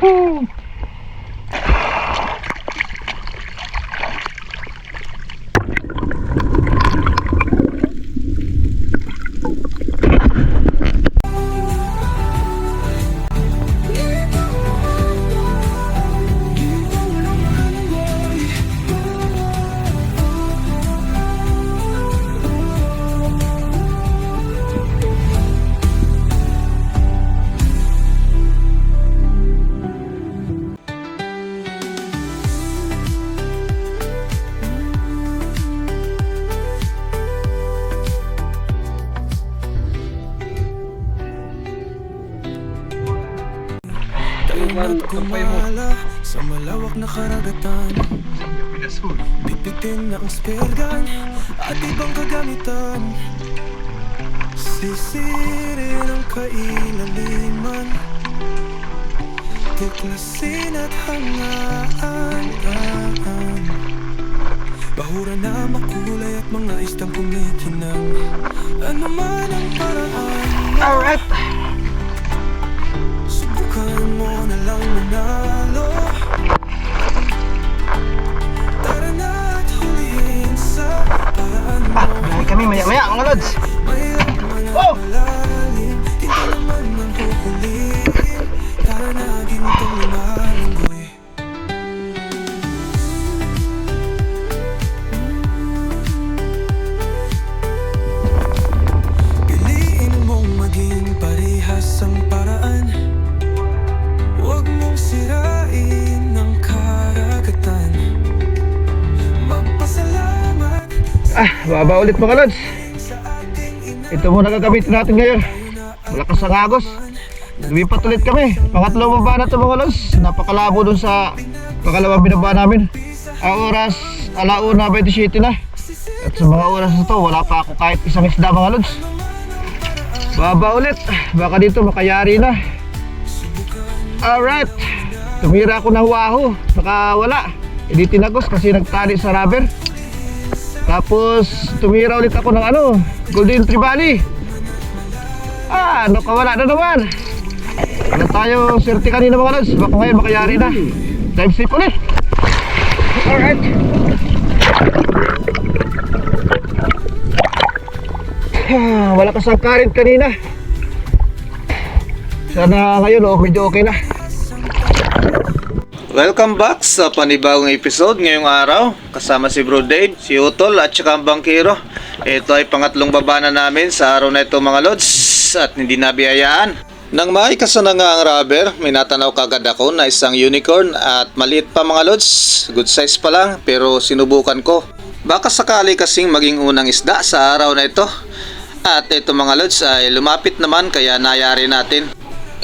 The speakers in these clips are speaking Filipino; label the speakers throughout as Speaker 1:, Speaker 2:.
Speaker 1: Woohoo!
Speaker 2: At kumala sa malawak na karagatan, bitbitin na ang spear gun at ibang kagamitan. Sisirin ang kailaliman, tuklasin at hangaan. Bahura na makulay at mga istang kumikinang, ano man ang paraan.
Speaker 1: Alright!
Speaker 2: Subukan mo na lang manalo. Tara na at hulihin sa paraan mo.
Speaker 1: Malahay kami maya-maya mga lods.
Speaker 2: Mahirap man ang malalim, hindi naman ang kukulihin. Tara na gintong lumalanggoy. Piliin mong maging parehas ang paraan. Huwag mong sirain ang karagatan. Magpasalamat
Speaker 1: Baba ulit mga lods.
Speaker 2: sa ating ina.
Speaker 1: Ito muna gagamitin natin ngayon. Malakas ang agos. Lumipat ulit kami. Pangatlong baba na ito mga lods. Napakalabo dun sa pangalawang binaba namin. Ang oras 1:27 na. At sa mga oras na ito wala pa ako kahit isang isda mga lods. Baba ulit. Baka dito makayari na. Alright. Tumira ako ng wahoo. Nakawala. Hindi tinagos kasi nagtali sa rubber. Tapos tumira ulit ako ng Golden Trevally. Nakawala na naman. Wala tayo swerte kanina mga lods. Baka ngayon makayari na. Time slip ulit. Alright. Wala kasang current kanina. Sana ngayon medyo okay na.
Speaker 3: Welcome back sa panibagong episode ngayong araw. Kasama si Bro Dave, si Utol at saka ang Bangkero. Ito ay pangatlong baba na namin sa araw na ito mga lods. At hindi nabiyayaan. Nang maikasa na nga ang rubber, may natanaw kagad ako na isang unicorn at maliit pa mga lods. Good size pa lang pero sinubukan ko. Baka sakali kasing maging unang isda sa araw na ito. At ito mga lods ay lumapit naman kaya nayari natin.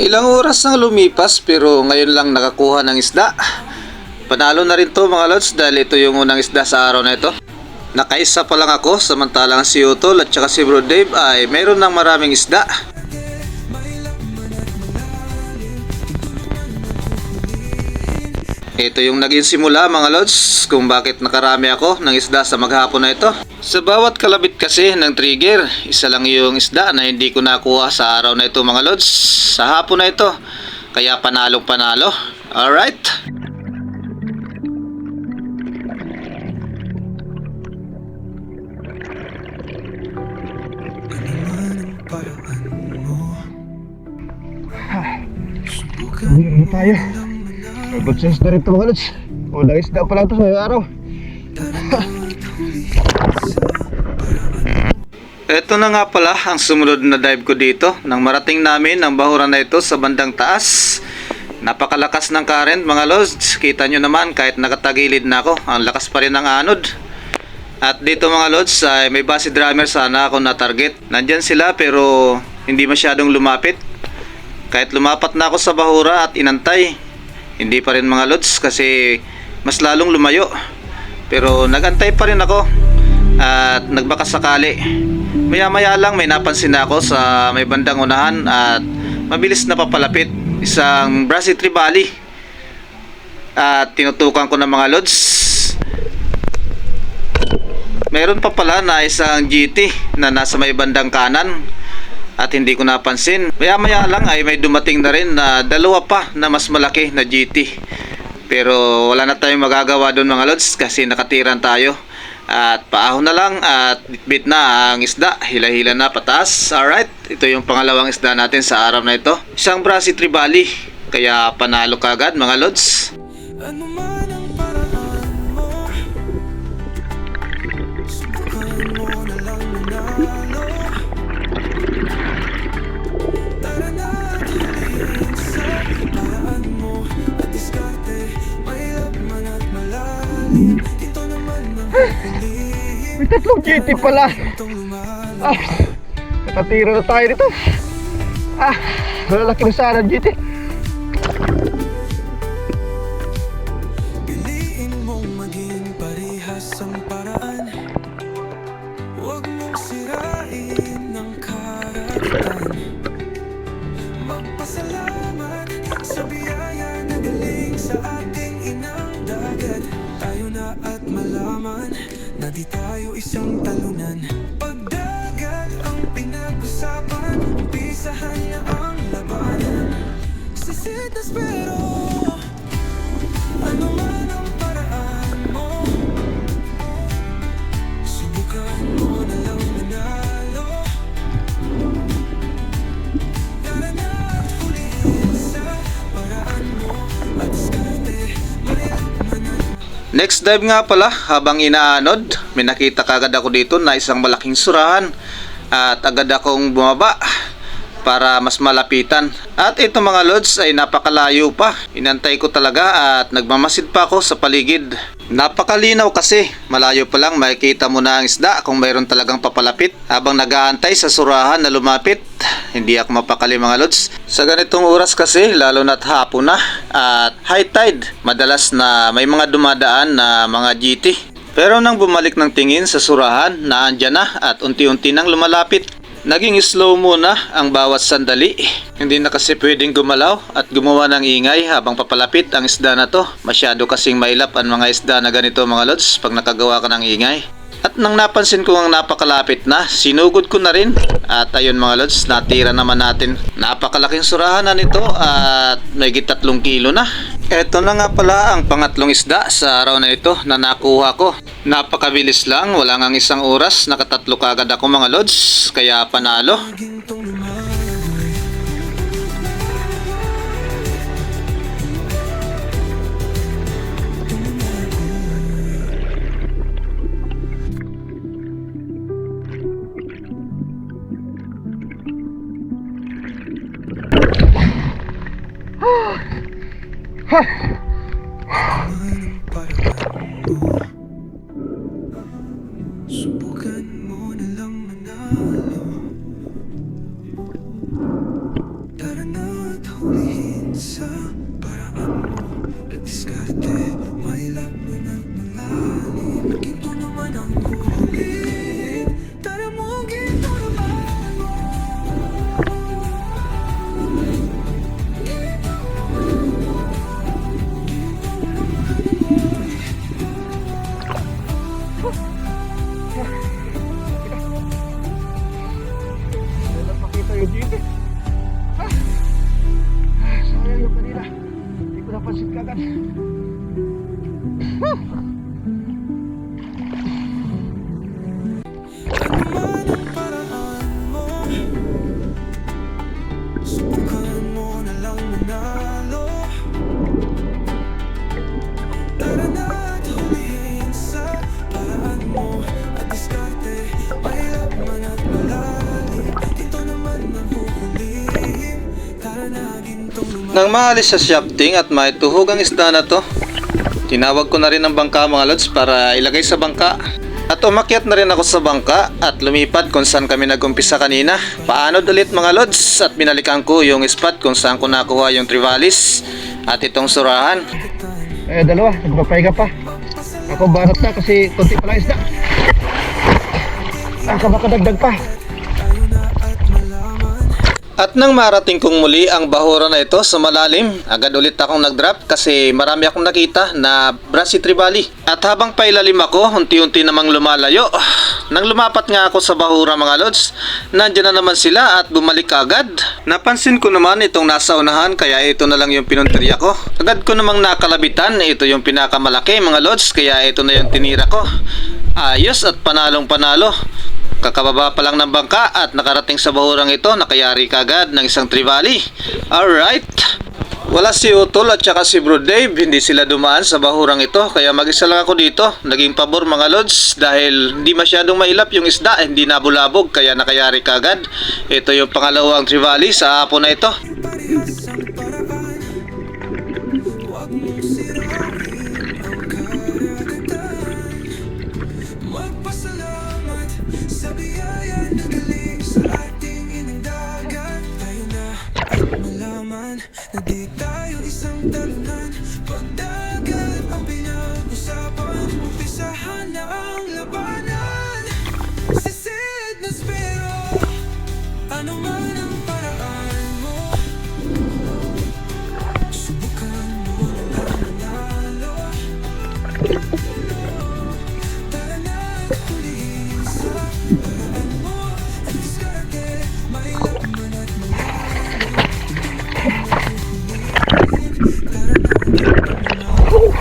Speaker 3: Ilang oras nang lumipas pero ngayon lang nakakuha ng isda. Panalo na rin to mga lods dahil ito yung unang isda sa araw na ito. Nakaisa pa lang ako samantalang si Utol at saka si Bro Dave ay mayroon ng maraming isda. Ito yung naging simula mga lods kung bakit nakarami ako ng isda sa maghapon na ito. Sa bawat kalabit kasi ng trigger, isa lang yung isda na hindi ko nakuha sa araw na ito mga lods. Sa hapon na ito, kaya panalong panalo. Alright?
Speaker 1: Hindi tayo. Good size na rin ito mga lods. Unang isda pa lang ito sa ngayong araw.
Speaker 3: Ito na nga pala ang sumunod na dive ko dito. Nang marating namin ang bahuran na ito sa bandang taas. Napakalakas ng current mga lods. Kita nyo naman kahit nakatagilid na ako, ang lakas pa rin ng anod. At dito mga lods ay may base drummer sana ako na target. Nandyan sila pero hindi masyadong lumapit. Kahit lumapat na ako sa bahura at inantay, hindi pa rin mga lods kasi mas lalong lumayo. Pero nagantay pa rin ako at nagbaka sakali. Maya maya lang may napansin ako sa may bandang unahan at mabilis na papalapit. Isang Brassy Trevally. At tinutukan ko ng mga lods. Meron pa pala na isang GT na nasa may bandang kanan. at hindi ko napansin. Maya-maya lang ay may dumating na rin na dalawa pa na mas malaki na GT. Pero wala na tayong magagawa doon mga lods kasi nakatiran tayo. At paahon na lang at bitbit na ang isda. Hila-hila na pataas. Alright, ito yung pangalawang isda natin sa araw na ito. Isang Brasi Trevally. Kaya panalo kagad mga lods.
Speaker 2: Ano man ang paraan mo, subukan mo na lang manalo. Tara na at huliin sa paraan mo. At diskarte, mahirap man at malalim. Ito naman ang pipiliin.
Speaker 1: May tatlong GT pala.
Speaker 2: Itong lumalang.
Speaker 1: Ah, nakatira na tayo dito. Malalaki na sana ang GT.
Speaker 2: Piliin mong maging parehas ang paraan. Huwag mong sirain ang karagatan. Magpasalamat sa biyaya na galing sa ating inang dagat. Tayo na at malaman na di tayo isang talunan. Pagdagat ang pinag-usapan, umpisahan niya ang labanan. Sisitas pero ano man ang paraan mo, subukan mo na lang manalo. Tara na at huliin sa paraan mo. At diskarte, mahirap man at
Speaker 3: Next dive nga pala, habang inaanod, may nakita kagad ako dito na isang malaking surahan at agad akong bumaba para mas malapitan. At ito mga lods ay napakalayo pa. Inantay ko talaga at nagmamasid pa ako sa paligid. Napakalinaw kasi, malayo pa lang makikita mo na ang isda kung mayroon talagang papalapit. Habang nag-aantay sa surahan na lumapit, hindi ako mapakali mga lods. Sa ganitong oras kasi, lalo na't hapon na at high tide, madalas na may mga dumadaan na mga GT. Pero nang bumalik ng tingin sa surahan, naandyan na at unti-unti nang lumalapit. Naging slow muna ang bawat sandali. Hindi na kasi pwedeng gumalaw at gumawa ng ingay habang papalapit ang isda na to. Masyado kasing mailap ang mga isda na ganito mga lods pag nakagawa ka ng ingay. At nang napansin ko ang napakalapit na, sinugod ko na rin. At ayun mga lods, natira naman natin. Napakalaking surahan na nito at may 3 kilo na. Eto na nga pala ang pangatlong isda sa araw na ito na nakuha ko. Napakabilis lang, wala ngang isang oras, nakatatlo kagad ako mga lods, kaya panalo.
Speaker 2: gintong lumalang. Anong paraan mo, subukan mo na lang manalo. Tara na at hulihin sa paraan mo. At diskarte, mahilap man at malalim. Ginto naman ang huhulihin. Tara mo, ginto naman mo.
Speaker 1: Napakita yung GT. Sayang yung kanina. Hindi ko napansin kagad.
Speaker 2: Ano man ang paraan mo, subukan mo na lang manalo. Tara na at hulihin sa paraan mo. At diskarte, mahirap man at malalim. Ito naman ang huhulihin. Tara na, gintong lumalang.
Speaker 3: Nang maalis sa shafting at maituhog ang isda na to, tinawag ko na rin ang bangka mga lods para ilagay sa bangka. At umakyat na rin ako sa bangka at lumipat kung saan kami nag-umpisa kanina. Paanod ulit mga lods at binalikan ko yung spot kung saan ko nakuha yung Trevallies at itong surahan.
Speaker 1: Dalawa, nagpapahinga pa. Ako banat na kasi konti pa lang isda. Makadagdag pa.
Speaker 3: At nang marating kong muli ang bahura na ito sa malalim, agad ulit akong nag-drop kasi marami akong nakita na Brasi Trevally. At habang pailalim ako, unti-unti namang lumalayo. Nang lumapat nga ako sa bahura mga lods, nandyan na naman sila at bumalik agad. Napansin ko naman itong nasa unahan kaya ito na lang yung pinunteriya ko. Agad ko namang nakalabitan, ito yung pinakamalaki mga lods kaya ito na yung tinira ko. Ayos at panalong panalo. Kakababa pa lang ng bangka at nakarating sa bahurang ito, nakayari kagad ng isang trevally. Alright. Wala si Utol at saka si Bro Dave, hindi sila dumaan sa bahurang ito kaya mag-isa lang ako dito. Naging pabor mga lods dahil hindi masyadong mailap yung isda, hindi nabulabog kaya nakayari kagad. Ito yung pangalawang trevally sa hapon na ito.
Speaker 2: Parehas ang paraan. Huwag mong sirain ang karagatan. Magpasalamat sa biyaya na galing sa ating inang dagat. Tayo na at malaman na di tayo isang talunan. Pagdagat ang pinag-usapan, umpisahan na ang labanan. Sisid na spero, ano man ang paraan mo. Subukan mo na lang manalo. Tara na at hulihin sa paraan mo. At diskarte, mailap man at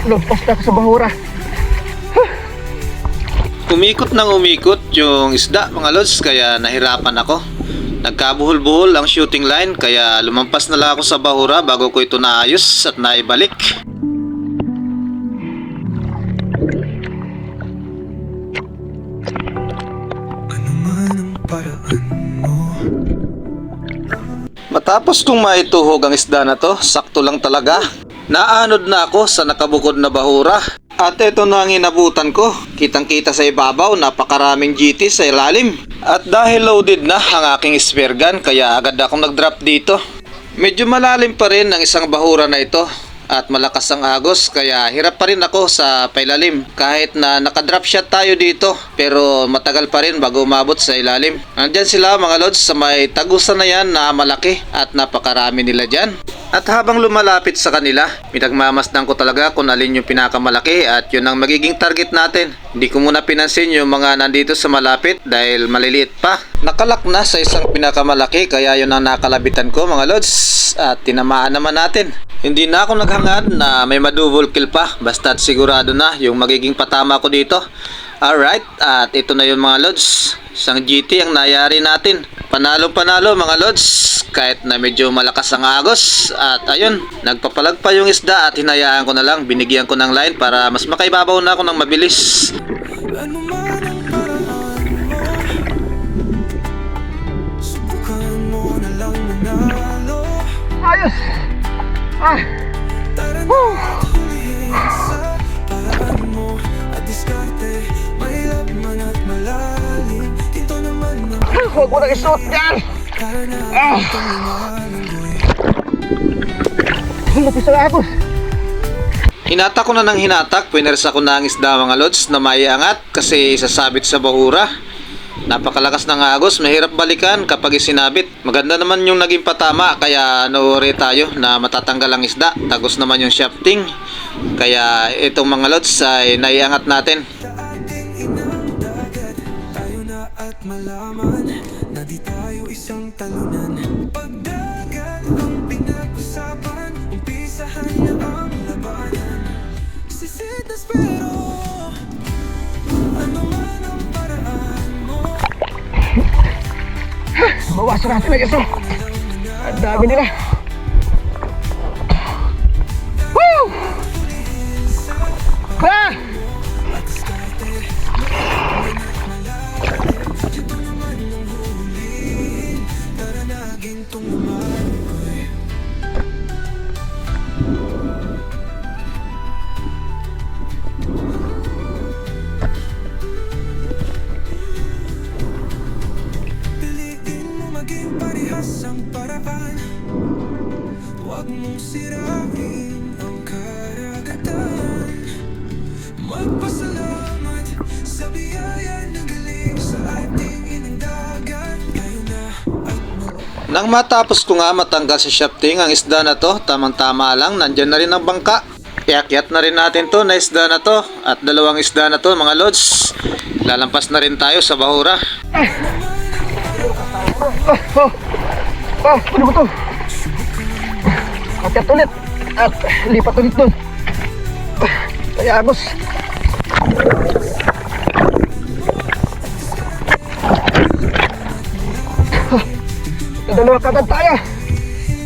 Speaker 1: Lagpas na ako sa bahura.
Speaker 3: Umikot nang umikot yung isda mga lods kaya nahirapan ako. Nagkabuhol-buhol ang shooting line kaya lumampas na lang ako sa bahura bago ko ito naayos at naibalik.
Speaker 2: ano man ang paraan mo.
Speaker 3: Matapos kong maituhog ang isda na to, sakto lang talaga. Naanod na ako sa nakabukod na bahura. At ito na ang inabutan ko. Kitang-kita sa ibabaw, napakaraming GT sa ilalim. At dahil loaded na ang aking spear gun, kaya agad akong nag-drop dito. Medyo malalim pa rin ang isang bahura na ito. At malakas ang agos, kaya hirap pa rin ako sa pailalim. Kahit na nakadrop shot tayo dito, pero matagal pa rin bago umabot sa ilalim. Nandyan sila mga lods sa may tagusan na yan na malaki at napakarami nila dyan. At habang lumalapit sa kanila, pinagmamasdan ko talaga kung alin yung pinakamalaki at yun ang magiging target natin. Hindi ko muna pinansin yung mga nandito sa malapit dahil maliliit pa. Nakalak na sa isang pinakamalaki kaya yun ang nakalabitan ko mga lods at tinamaan naman natin. Hindi na ako naghangad na may ma-double kill pa basta't sigurado na yung magiging patama ko dito. Alright, at ito na yung mga lods. Isang GT ang nayari natin. Panalo-panalo mga lods kahit na medyo malakas ang agos. At ayun, nagpapalag pa yung isda at hinayaan ko na lang. Binigyan ko ng line para mas makaibabaw na ako ng mabilis.
Speaker 2: Ano man ang paraan mo. Subukan mo na lang manalo.
Speaker 1: Ayos!
Speaker 2: Tara na at hulihin sa paraan mo. At diskarte, mahirap man at malalim. Ito naman ang
Speaker 1: Huwag mo nang isuot yan!
Speaker 2: tara na itong lumalanggoy.
Speaker 1: Lapis na agos!
Speaker 3: Hinatak ko na ng hinatak, pinersa ko na ang isda mga lods na maiangat kasi sasabit sa bahura. Napakalakas ng agos, mahirap balikan kapag isinabit. Maganda naman yung naging patama kaya no-worry tayo na matatanggal ang isda. Tagos naman yung shafting. Kaya itong mga lods ay naiangat natin.
Speaker 2: Sa ating inang dagat, tayo na at malaman na di tayo isang talunan. Pagdagat ang pinag-usapan, umpisahan na ang labanan. Sisid na spero, ano man ang paraan mo.
Speaker 1: Bawasan natin ang iso! Ang dami nila! Woo! Ah!
Speaker 2: Tara na gintong lumalanggoy. Piliin mo maging parehas ang paraan. Huwag mong sirain ang karagatan. Magpasalamat sa biyaya na galing sa ating inang dagat. Tayo na at
Speaker 3: Nang matapos ko nga matanggal sa shafting ang isda na to, tamang-tama lang, nandyan na rin ang bangka. Iakyat na rin natin to na isda na to at dalawang isda na to mga lods. Lalampas na rin tayo sa bahura.
Speaker 1: Ano ba to? Akyat ulit at lipat ulit dun. Kaya agos. Dalawa kagad tayo.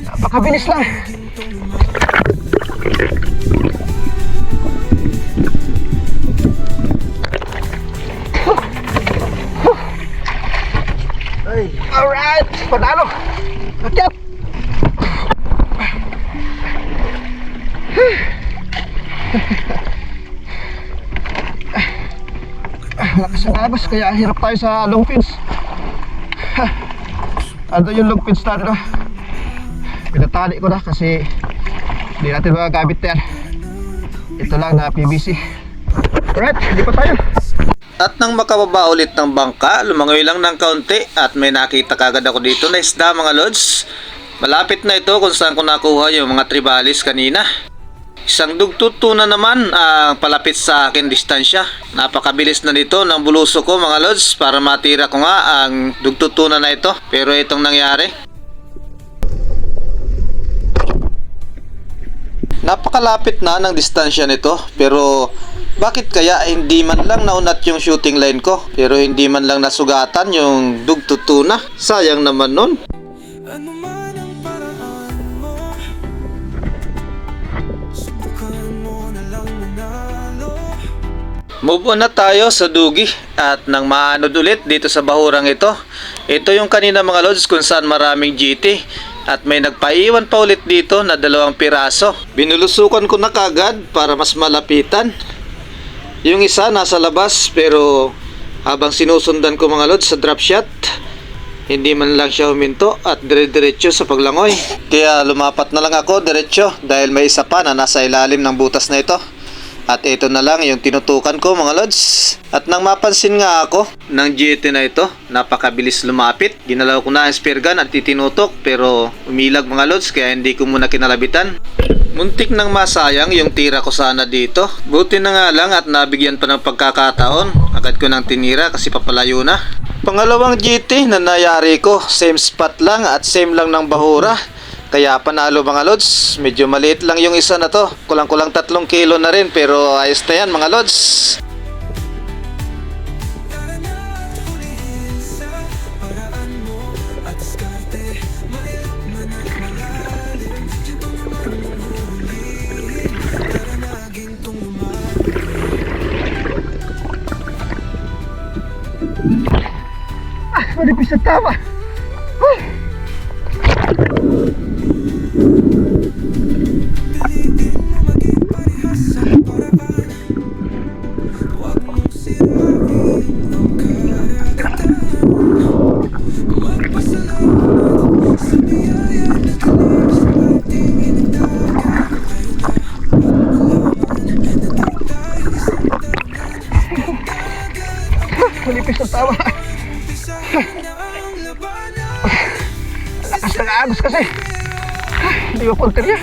Speaker 1: Napakabilis lang. Alright, panalo. Akyat. Lakas ang agos, kaya hirap tayo sa long pins. Ando yung long pins natin, pinatali ko na kasi hindi natin magagamit yan. Ito lang na PVC. Alright, hindi pa tayo.
Speaker 3: At nang makababa ulit ng bangka, lumangoy lang ng kaunti at may nakita kagad ako dito na isda mga lods. Malapit na ito kung saan ko nakuha yung mga tribalis kanina. Isang dugtutuna naman ang palapit sa akin distansya. Napakabilis na nito ng buluso ko mga lods para matira ko nga ang dugtutuna na ito. Pero itong nangyari. Napakalapit na ng distansya nito pero bakit kaya hindi man lang naunat yung shooting line ko pero hindi man lang nasugatan yung dugtutuna? Sayang naman nun.
Speaker 2: Ano man ang paraan mo, subukan mo na lang manalo.
Speaker 3: Move on na tayo sa dugi at nang maanod ulit dito sa bahurang ito. Ito yung kanina mga lods kung saan maraming GT at may nagpaiwan pa ulit dito na 2 piraso. Binulusukan ko na kagad para mas malapitan. Yung isa nasa labas pero habang sinusundan ko mga lods sa drop shot, hindi man lang siya huminto at dire-diretso sa paglangoy. Kaya lumapat na lang ako diretso dahil may isa pa na nasa ilalim ng butas na ito. At ito na lang yung tinutukan ko mga lods. At nang mapansin nga ako ng GT na ito, napakabilis lumapit. Ginalaw ko na ang spear gun at itinutok pero umilag mga lods kaya hindi ko muna kinalabitan. Muntik nang masayang yung tira ko sana dito. Buti na nga lang at nabigyan pa ng pagkakataon. Agad ko nang tinira kasi papalayo na. Pangalawang GT na nayari ko, same spot lang at same lang ng bahura. Kaya panalo mga lods. Medyo maliit lang yung isa na to. Kulang-kulang 3 kilo na rin pero ayos na yan mga lods.
Speaker 2: Tara na tulihin sa paraan mo at diskarte. Mahirap man at malalim, di ba naman huhulihin? Tara na gintong lumapit.
Speaker 1: Manipis na tama.
Speaker 2: Pilitin maging parehas sa paraan. Huwag mong sirain ang karagatan. Magpasalamat sa biyaya na talim sa ating inagdagan. Tayo na malaman na di tayo isang dagat.
Speaker 1: Manipis na tama.
Speaker 2: Umpisahan na ang labanan.
Speaker 1: Lakas ng agos kasi. Hindi ko punterya.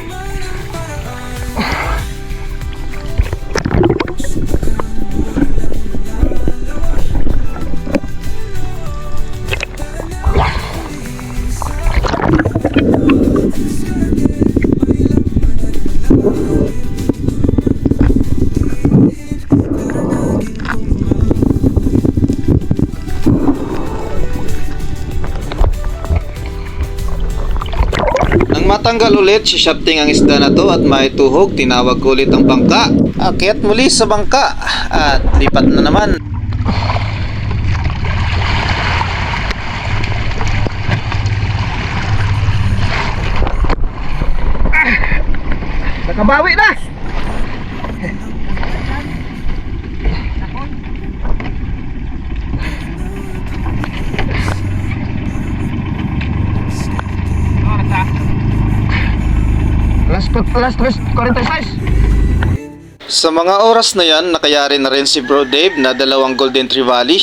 Speaker 3: Matanggal ulit si shafting ang isda na to at maituhog, tinawag ko ulit ang bangka. Akyat muli sa bangka at lipat na naman.
Speaker 1: Nakabawi na. Last 46.
Speaker 3: Sa mga oras na yan, nakayari na rin si Bro Dave na 2 Golden Trevally.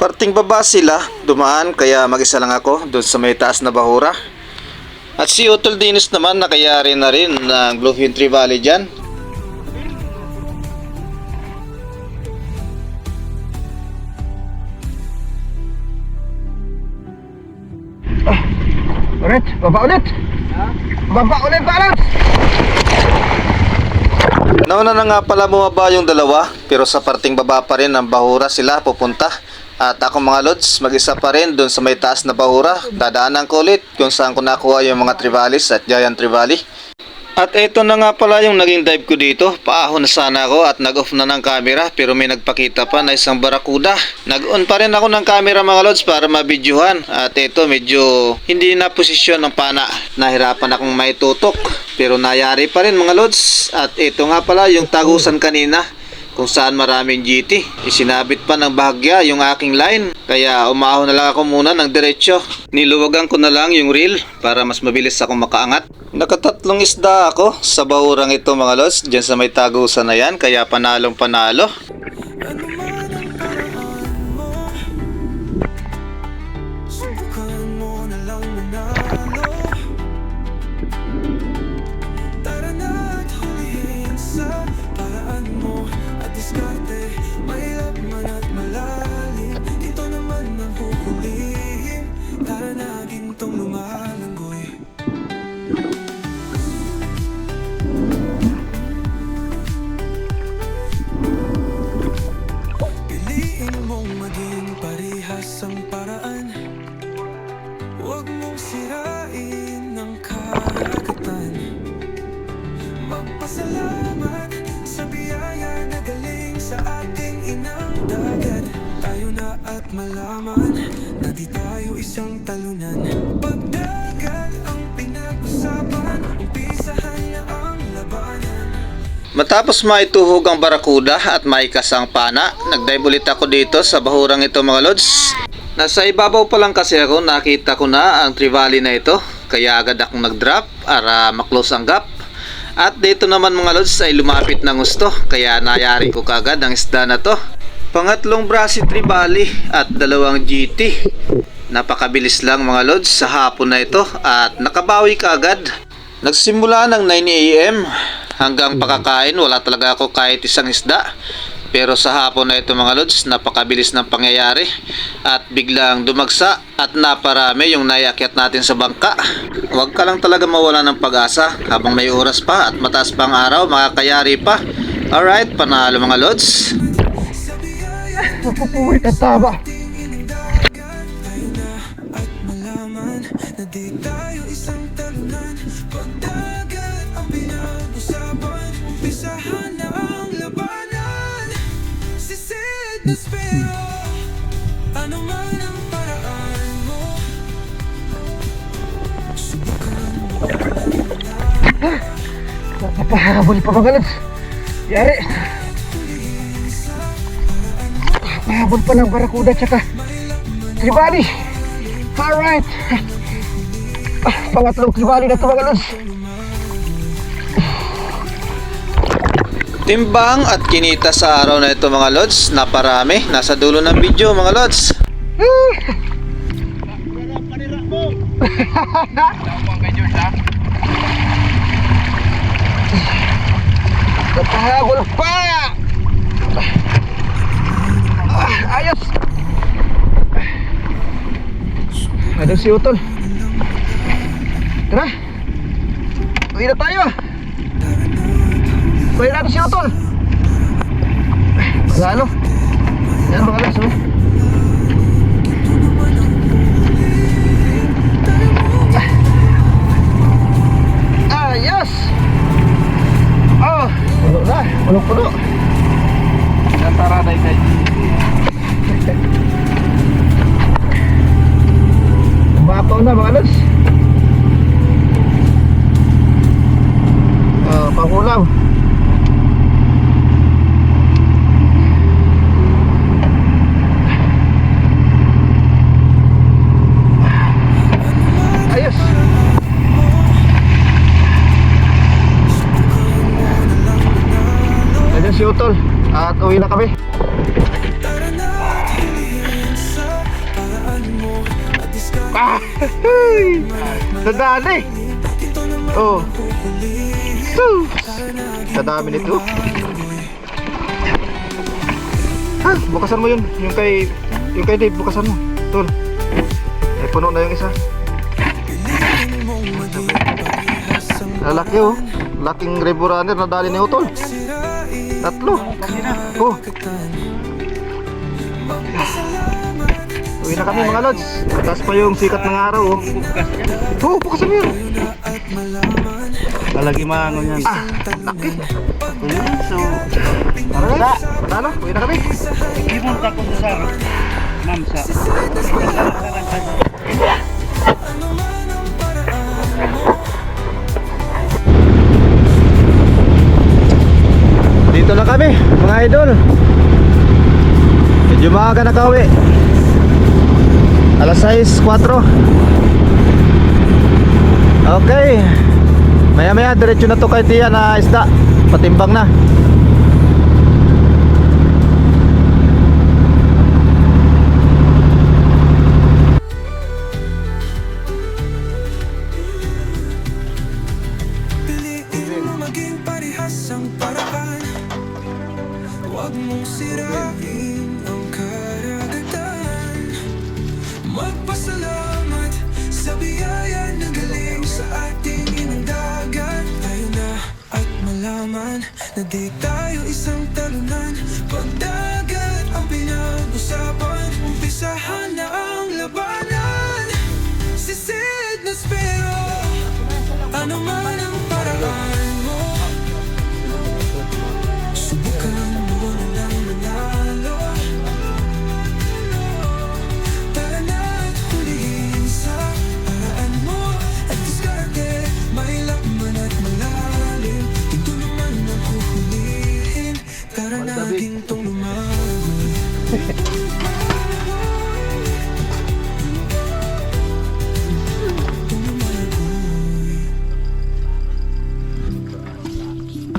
Speaker 3: Parting baba sila, dumaan kaya mag-isa lang ako doon sa may taas na bahura. At si Utol Dinis naman nakayari na rin ng Bluefin Trevally dyan.
Speaker 1: Alright, baba ulit. Baba ulit, balance.
Speaker 3: Nauna na nga pala bumaba yung dalawa, pero sa parting baba pa rin ng bahura sila pupunta. At ako mga lods, mag-isa pa rin doon sa may taas na bahura. Dadaanan ko ulit kung saan ko nakuha yung mga trivalis at giant trivali. At ito na nga pala yung naging dive ko dito. Paahon na sana ako at nag-off na ng camera, pero may nagpakita pa na isang barakuda. Nag-on pa rin ako ng camera mga lods para mabidyohan. At ito medyo hindi na posisyon ng pana. Nahirapan akong maitutok, pero nayari pa rin mga lods. At ito nga pala yung tagusan kanina, kung saan maraming GT. Isinabit pa ng bahagya yung aking line, kaya umahon na lang ako muna ng diretsyo. Niluwagan ko na lang yung reel para mas mabilis akong makaangat. Nakatatlong isda ako sa bahurang ito mga lods, dyan sa may tagusan na yan, kaya panalong panalo.
Speaker 2: Ano man ang paraan mo, subukan mo na lang manalo. Tara na at hulihin sa paraan mo at diskarte. Mahirap man at malalim, dito naman ang huhulihin. Tara na gintong lumalanggoy. Piliin mong maging parehas ang paraan. Huwag mong sirain ang karagatan. Magpasalamat sa biyaya na galing sa ating inang dagat. Tayo na at malaman na di tayo isang talunan. Pagdagat ang pinag-usapan, umpisahan na ang labanan.
Speaker 3: Matapos maituhog ang barakuda at maikas ang pana, nag-dive ulit ako dito sa bahurang ito mga lods. Nasa ibabaw pa lang kasi ako, nakita ko na ang trivali na ito, kaya agad akong nag-drop para maklose ang gap. At dito naman mga lods ay lumapit ng gusto, kaya nayari ko kagad ang isda na to. Pangatlong brasi trivali at dalawang GT. Napakabilis lang mga lods sa hapon na ito at nakabawi kaagad. Nagsimula ng 9 AM hanggang pakakain, wala talaga ako kahit isang isda. Pero sa hapon na ito mga lods, napakabilis ng pangyayari at biglang dumagsa at naparami yung naiakyat natin sa bangka. Huwag ka lang talaga mawala ng pag-asa habang may oras pa at mataas pang araw, makakayari pa. Alright, panalo mga lods.
Speaker 1: Mapupuwit ang taba.
Speaker 2: Tayo na at malaman na di tayo isang talunan. Pagdagat ang pinag-usapan, umpisahan na ang labanan. Sisid na spero, ano man ang paraan mo, subukan mo na.
Speaker 1: Napahabol pa mga lods. Yari. Napahabol pa ng barakuda tsaka trivali. Alright. Pangatlong trivali na ito mga lods.
Speaker 3: Timbang at kinita sa araw na ito mga lods, naparami. Nasa dulo ng video mga lods.
Speaker 1: Napahabol pa. Ayos. Ada si Utol. Tara. Uwi na tayo. Uwi natin si Utol. Lalo. Yan mga laso. Ayos. Oh, puno na. Puno-puno. Yan tara na ikay. Mapaw na mga lods. Pangulam. Ayos. Ayan si Utol at uwi na kami.
Speaker 2: Tara na at hulihin sa paraan mo at diskarte.
Speaker 1: Nadali.
Speaker 2: Dito naman
Speaker 1: Oh.
Speaker 2: ang huhulihin. Tara na
Speaker 1: Sa dami nito. Ha, bukasan mo yun. Yung kay Dave, bukasan mo. Tol. Ay, puno na yung isa.
Speaker 2: Piliin
Speaker 1: Lalaki oh. Laking River Runner na dali ni Utol.
Speaker 2: sirain
Speaker 1: 3. Oh, uwi na kami mga lods. Mataas pa yung sikat ng araw oh. Oh, bukas na yun.
Speaker 2: at malaman
Speaker 4: Talagi mangon yan.
Speaker 1: Ah, laki.
Speaker 4: So,
Speaker 1: Tara guys. Tara, uwi na kami.
Speaker 4: ibon ta ko sa ma'am sa.
Speaker 2: ano man ang paraan mo.
Speaker 1: Dito na kami, mga idol. Medyo maaga nakauwi. Alas 6:04. Okay. Maya-maya diretso na to kay Tia na isda. Patimbang na.
Speaker 2: Piliin mo maging parehas ang paraan. Huwag mong sirain ang karagatan. Magpasalamat sa biyaya na galing sa ating inang dagat. Tayo na at malaman na di tayo isang talunan. Pag dagat ang pinag-usapan, umpisahan na ang labanan. Sisid na spero, ano man ang paraan mo. Subukan mo na lang manalo. Tara na at hulihin sa paraan mo. At diskarte, may lakman at malalim. Ito naman ang huhulihin. Tara na gintong lumagoy.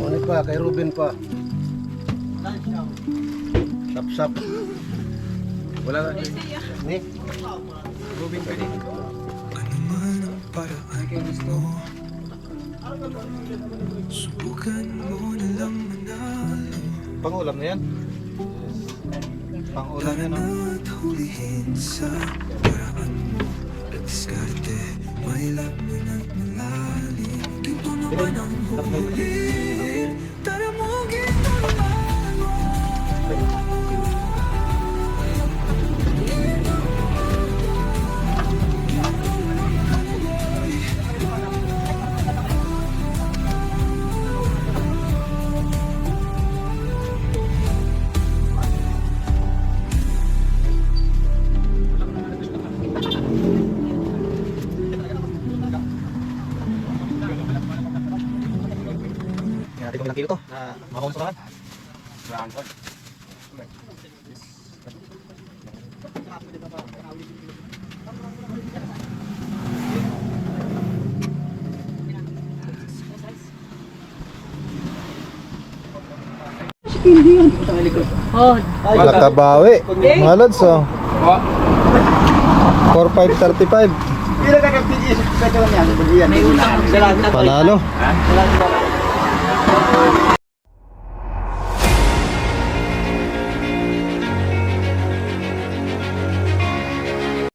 Speaker 4: Ano pa kay Ruben pa. Sap. Wala na. Ni. Ruben pa din.
Speaker 2: Ano man ang paraan mo. Subukan mo na lang manalo.
Speaker 1: Pangulam na yan. Pangulam
Speaker 2: Tara
Speaker 1: yan
Speaker 2: na
Speaker 1: oh.
Speaker 2: at hulihin sa paraan mo. At diskarte, may laman at malalim. Ito naman ang huhulihin. Tara mo, ginto naman mo.
Speaker 1: Yan natin kung ilang kilo to na mahon sa naman. Nakabawi. Mga lods oh. 4,535. Panalo.